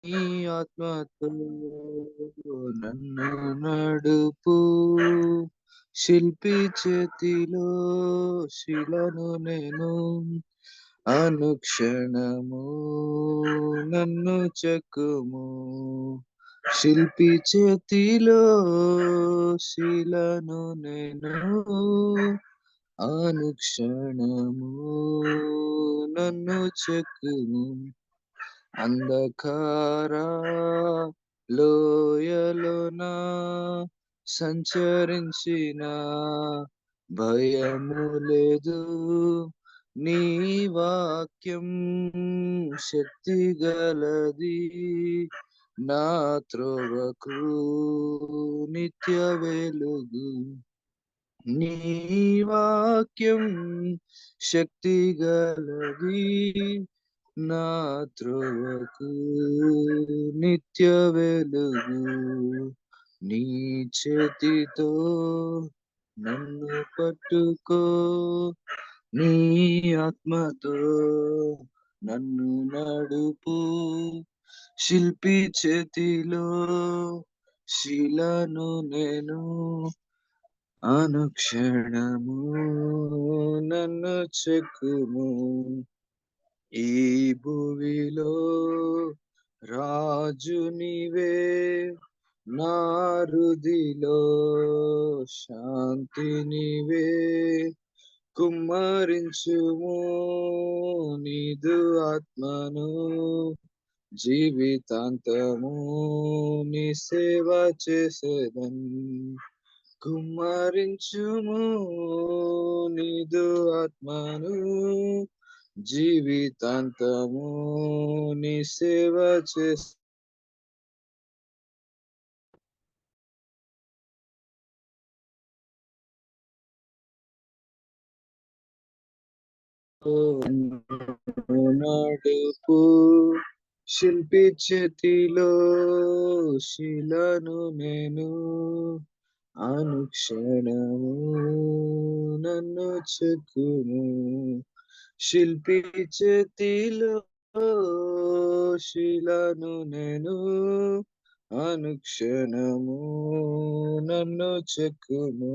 నీ ఆత్మతో నన్ను నడుపు, శిల్పి చేతిలో శిలను నేను, అనుక్షణము నన్ను చెక్కుము, శిల్పి చేతిలో శిలను నేను, అనుక్షణము నన్ను చెక్కుము. అంధకార లోయలోన సంచరించిన భయము లేదు, నీ వాక్యం శక్తి గలది, నా త్రోవకు నిత్య వెలుగు. నీ వాక్యం శక్తి గలది, నా త్రోవకు నిత్య వెలుగు. నీ చేతితో నన్ను పట్టుకో, నీ ఆత్మతో నన్ను నడుపు, శిల్పి చేతిలో శిలను నేను, అనుక్షణము నన్ను చెక్కుము. ఈ భూమిలో రాజు నీవే, నా హృదిలో శాంతి నీవే, కుమ్మరించుము నీదు ఆత్మను, జీవితాంతము నీ సేవ చేసేదన్. కుమ్మరించుము నీదు ఆత్మను, జీవితాంతము నీ సేవ చేసే నడుపు, శిల్పి చేతిలో శిలను నేను, అనుక్షణము నన్ను చెక్కుము, శిల్పి చేతిలో శిలను నేను, అనుక్షణము నన్ను చెక్కుము.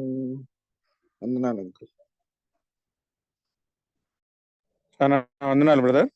వందనాలు. వందనాలు బ్రదర్.